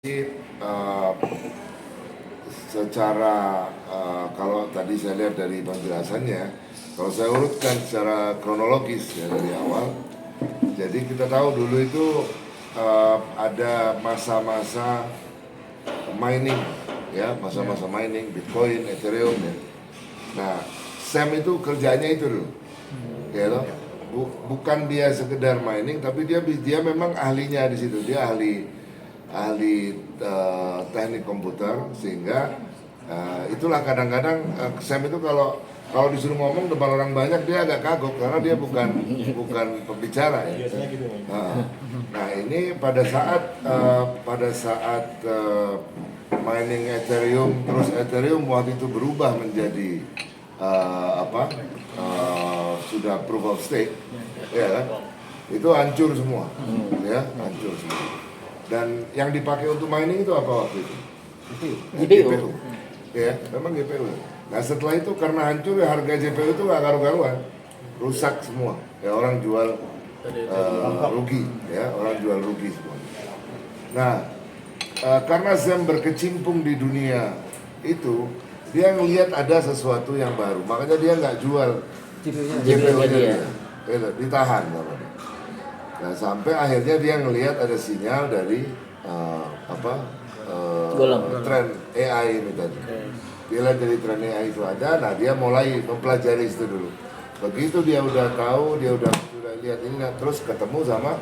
Eh, secara kalau tadi saya lihat dari penjelasannya, kalau saya urutkan secara kronologis ya dari awal, jadi kita tahu dulu itu ada masa-masa mining, ya masa-masa mining Bitcoin, Ethereum ya. Nah, Sam itu kerjanya itu dulu, ya loh. Bukan dia sekedar mining, tapi dia memang ahlinya di situ, dia ahli teknik komputer, sehingga itulah kadang-kadang Sam itu kalau disuruh ngomong depan orang banyak dia agak kagok karena dia bukan pembicara ya. Nah ini pada saat mining Ethereum, terus Ethereum waktu itu berubah menjadi sudah proof of stake, ya kan? Itu hancur semua, ya hancur semua. Dan yang dipakai untuk mining itu apa waktu itu? GPU. Ya, memang GPU. Nah setelah itu karena hancur ya harga GPU itu nggak karu-karuan, rusak semua. Ya orang jual rugi, ya orang jual rugi semua. Nah karena Sam berkecimpung di dunia itu, dia ngelihat ada sesuatu yang baru, makanya dia nggak jual GPU-nya dia, ditahan namanya. Nah sampai akhirnya dia ngelihat ada sinyal dari tren AI ini tadi. Dia lihat dari tren AI itu ada, nah dia mulai mempelajari itu dulu. Begitu dia udah tahu, dia udah lihat ini, nah, terus ketemu sama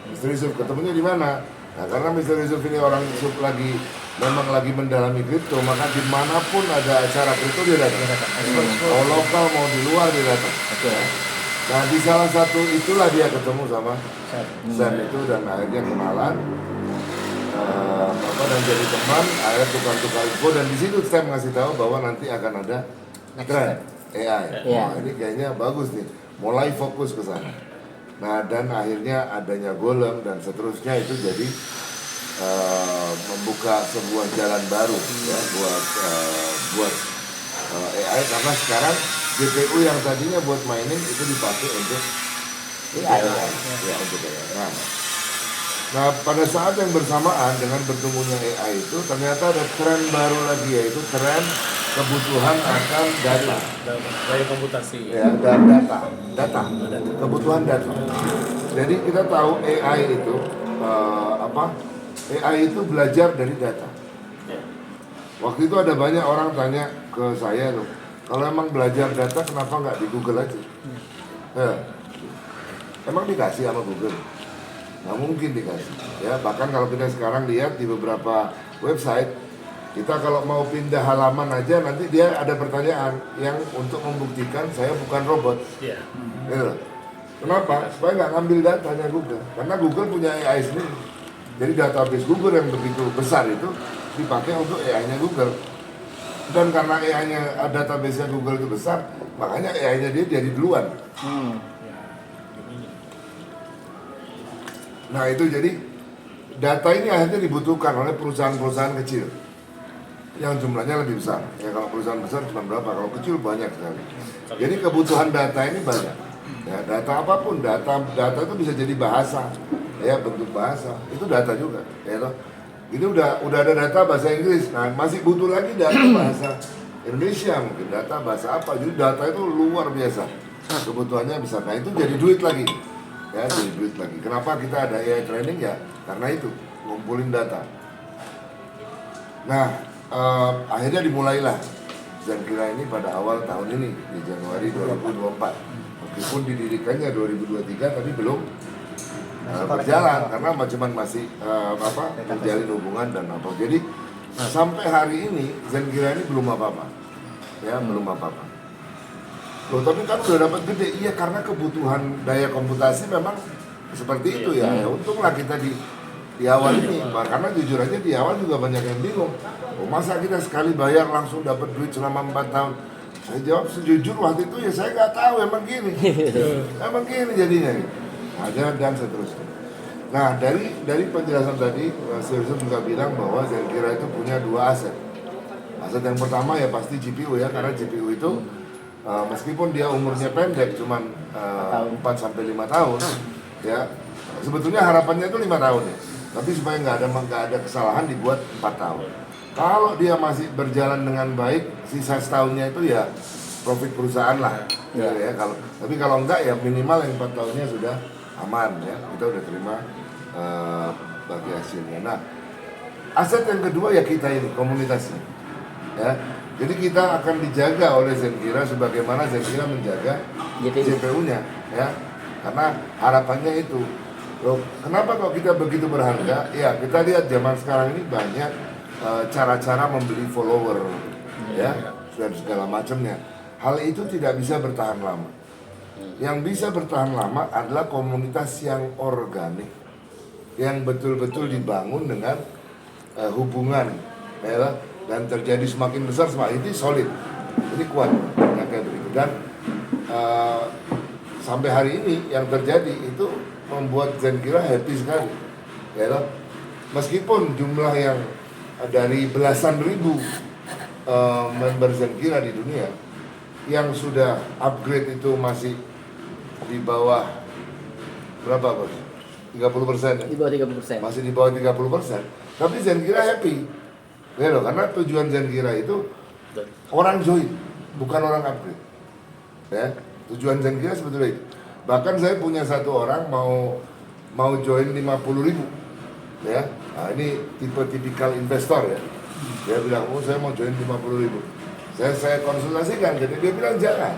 Mr. Yusuf. Ketemunya di mana? Nah karena Mr. Yusuf ini orang Yusuf memang lagi mendalami kripto, maka dimanapun ada acara kripto dia datang. Mau lokal mau di luar dia datang. Nah di salah satu itulah dia ketemu sama Sam itu, dan akhirnya kenalan, dan jadi teman, akhirnya tukar-tukar info, dan di situ Sam ngasih tahu bahwa nanti akan ada tren AI. Nah, ini kayaknya bagus nih, mulai fokus ke sana. Nah dan akhirnya adanya Golem dan seterusnya itu jadi membuka sebuah jalan baru ya buat AI, karena sekarang GPU yang tadinya buat mining itu dipakai untuk AI. Ya, untuk AI. Nah, pada saat yang bersamaan dengan bertumbuhnya AI itu ternyata ada tren baru lagi, yaitu tren kebutuhan akan data. Dari komputasi. Ya, dan data, kebutuhan data. Jadi kita tahu AI itu AI itu belajar dari data. Waktu itu ada banyak orang tanya ke saya loh, kalau emang belajar data kenapa nggak di Google aja? Emang dikasih sama Google? Nggak mungkin dikasih. Ya bahkan kalau kita sekarang lihat di beberapa website, kita kalau mau pindah halaman aja nanti dia ada pertanyaan yang untuk membuktikan saya bukan robot. Iya. Gitu. Kenapa? Supaya nggak ngambil datanya Google. Karena Google punya AI sendiri. Jadi database Google yang begitu besar itu dipakai untuk AI-nya Google. Dan karena AI-nya database-nya Google itu besar, makanya AI-nya dia jadi duluan. Nah itu jadi data ini akhirnya dibutuhkan oleh perusahaan-perusahaan kecil yang jumlahnya lebih besar. Ya kalau perusahaan besar cuma berapa, kalau kecil banyak sekali. Jadi kebutuhan data ini banyak. Ya, data apapun, data itu bisa jadi bahasa, ya bentuk bahasa, itu data juga. Ya toh. Ini udah ada data bahasa Inggris, nah masih butuh lagi data bahasa Indonesia, mungkin data bahasa apa. Jadi data itu luar biasa, kebutuhannya besar. Nah itu jadi duit lagi, ya jadi duit lagi. Kenapa kita ada AI training ya? Karena itu ngumpulin data. Nah akhirnya dimulailah Zenkira ini pada awal tahun ini di Januari 2024. Meskipun didirikannya 2023 tapi belum berjalan karena cuma masih menjalin hubungan dan apa. Jadi sampai hari ini Zenkira ini belum apa-apa, ya belum apa-apa. Loh, tapi kan udah dapat gede, iya karena kebutuhan daya komputasi memang seperti itu ya. Ya untunglah kita di awal ini, karena jujur aja di awal juga banyak yang bingung. Oh, masa kita sekali bayar langsung dapat duit selama 4 tahun? Saya jawab sejujur waktu itu ya saya nggak tahu emang gini jadinya. Ada dan seterusnya. Nah dari penjelasan tadi, Sirsun juga bilang bahwa Zenkira itu punya 2 aset. Aset yang pertama ya pasti GPU ya, karena GPU itu meskipun dia umurnya pendek, cuman 4 sampai 5 tahun, ya sebetulnya harapannya itu 5 tahun ya. Tapi supaya nggak ada kesalahan dibuat 4 tahun. Kalau dia masih berjalan dengan baik, sisa setahunnya itu ya profit perusahaan lah. Ya, tapi kalau enggak ya minimal yang 4 tahunnya sudah aman ya. Kita udah terima bagi hasilnya. Nah, aset yang kedua ya kita ini komunitasnya. Ya. Jadi kita akan dijaga oleh Zenkira sebagaimana Zenkira menjaga JPU-nya ya. Karena harapannya itu. Loh, kenapa kok kita begitu berharga? Ya, kita lihat zaman sekarang ini banyak cara-cara membeli follower ya dan segala macamnya. Hal itu tidak bisa bertahan lama. Yang bisa bertahan lama adalah komunitas yang organik, yang betul-betul dibangun dengan hubungan ya, dan terjadi semakin besar semakin ini solid, ini kuat ya, kayak begitu. Dan sampai hari ini yang terjadi itu membuat Zenkira happy sekali ya, meskipun jumlah yang dari belasan ribu member Zenkira di dunia yang sudah upgrade itu masih di bawah berapa bos? 30% ya? Di bawah 30%. Masih di bawah 30%. Tapi Zenkira happy. Ya loh, karena tujuan Zenkira itu orang join, bukan orang upgrade. Ya, tujuan Zenkira sebetulnya itu. Bahkan saya punya satu orang mau join 50.000. Ya. Nah, ini tipe tipikal investor ya. Dia bilang, "Oh, saya mau join 50.000." Saya konsultasikan, jadi dia bilang jangan.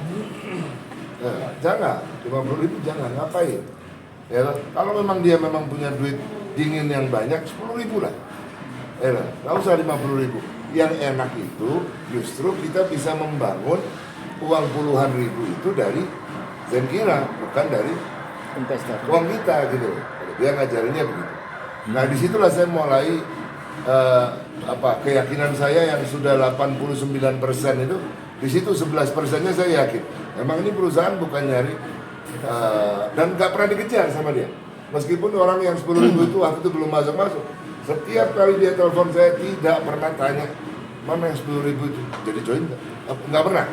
Ya, jangan, 50.000 jangan, ngapain? Ya, kalau memang dia memang punya duit dingin yang banyak, 10.000 lah. Ya, nggak usah 50.000. Yang enak itu justru kita bisa membangun uang puluhan ribu itu dari Zenkira, bukan dari Investor. uang kita gitu. Dia ngajarinnya begitu. Nah, disitulah saya mulai keyakinan saya yang sudah 89% itu, di situ 11%-nya saya yakin. Memang ini perusahaan bukan nyari dan nggak pernah dikejar sama dia. Meskipun orang yang 10.000 itu waktu itu belum masuk. Setiap kali dia telepon saya tidak pernah tanya mana yang 10.000 itu jadi join nggak pernah.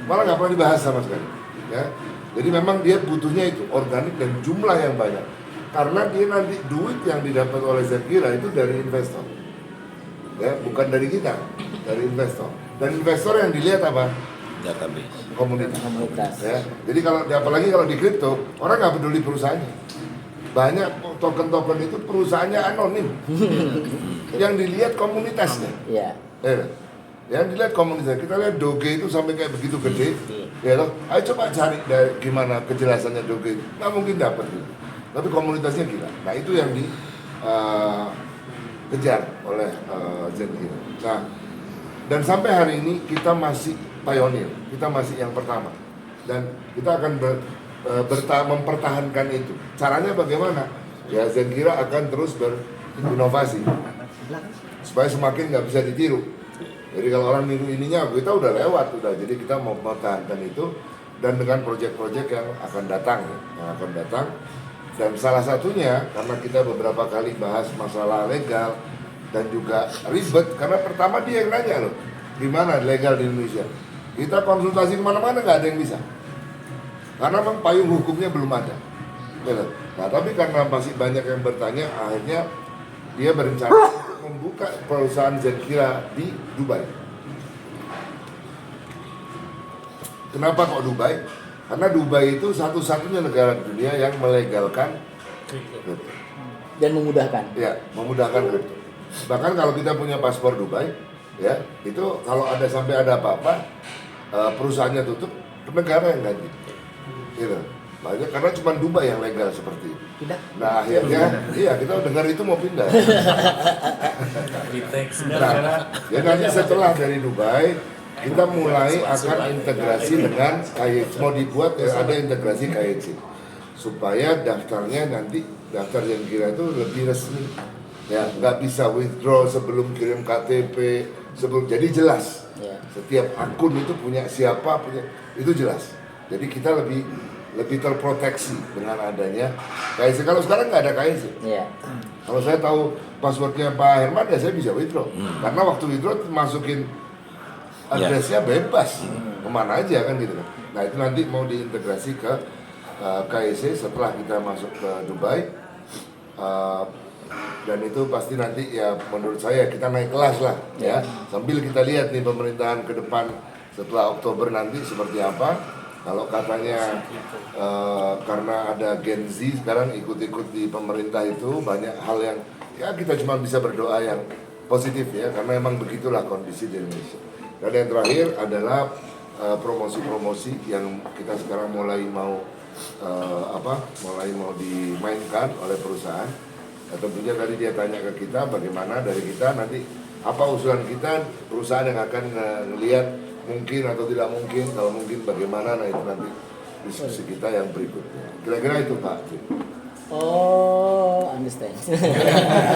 Malah nggak pernah dibahas sama sekali. Ya. Jadi memang dia butuhnya itu organik dan jumlah yang banyak. Karena dia nanti duit yang didapat oleh Zenkira itu dari investor. Ya, bukan dari kita, dari investor. Dan investor yang dilihat apa? Database. Komunitas. Ya. Jadi apalagi kalau di kripto, orang nggak peduli perusahaannya. Banyak token-token itu perusahaannya anonim. Yang dilihat komunitasnya. Iya. Ya. Yang dilihat komunitasnya. Kita lihat Doge itu sampai kayak begitu gede. Ya loh. Ayo coba cari gimana kejelasannya Doge. Nggak mungkin dapat gitu. Tapi komunitasnya gila. Nah itu yang dikejar oleh Zenkira. Nah, dan sampai hari ini kita masih pionir, kita masih yang pertama. Dan kita akan mempertahankan itu. Caranya bagaimana? Ya Zenkira akan terus berinovasi supaya semakin nggak bisa ditiru. Jadi kalau orang niru ininya, kita udah lewat udah. Jadi kita mau mempertahankan itu dan dengan proyek-proyek yang akan datang, Dan salah satunya karena kita beberapa kali bahas masalah legal dan juga ribet, karena pertama dia yang nanya loh, gimana legal di Indonesia? Kita konsultasi kemana-mana nggak ada yang bisa, karena memang payung hukumnya belum ada. Nah tapi karena masih banyak yang bertanya, akhirnya dia berencana untuk membuka perusahaan Zenkira di Dubai. Kenapa kok Dubai? Karena Dubai itu satu-satunya negara di dunia yang melegalkan kripto. Dan memudahkan. Ya, memudahkan kripto. Bahkan kalau kita punya paspor Dubai, ya itu kalau sampai ada apa-apa, perusahaannya tutup, negara yang ganti. Gitu. Banyak karena cuma Dubai yang legal seperti itu. Tidak. Nah akhirnya, iya kita dengar itu mau pindah. Nah, ya nanti setelah dari Dubai, kita mulai akan integrasi dengan KYC, mau dibuat ada integrasi KYC supaya daftarnya nanti daftar Zenkira itu lebih resmi ya, nggak bisa withdraw sebelum kirim KTP jadi jelas setiap akun itu punya siapa, itu jelas, jadi kita lebih terproteksi dengan adanya KYC. Kalau sekarang nggak ada KYC. Kalau saya tahu passwordnya Pak Herman ya saya bisa withdraw karena waktu withdraw masukin addressnya bebas, kemana aja kan gitu kan. Nah itu nanti mau diintegrasi ke KYC setelah kita masuk ke Dubai. Dan itu pasti nanti ya menurut saya kita naik kelas lah ya. Sambil kita lihat nih pemerintahan ke depan setelah Oktober nanti seperti apa. Kalau katanya karena ada Gen Z sekarang ikut-ikut di pemerintah itu banyak hal yang ya kita cuma bisa berdoa yang positif ya, karena memang begitulah kondisi di Indonesia. Dan yang terakhir adalah promosi-promosi yang kita sekarang mulai mau dimainkan oleh perusahaan. Nah, tentunya tadi dia tanya ke kita bagaimana dari kita nanti apa usulan kita, perusahaan yang akan melihat mungkin atau tidak mungkin, kalau mungkin bagaimana, nah itu nanti diskusi kita yang berikutnya. Kira-kira itu Pak. Oh, understand.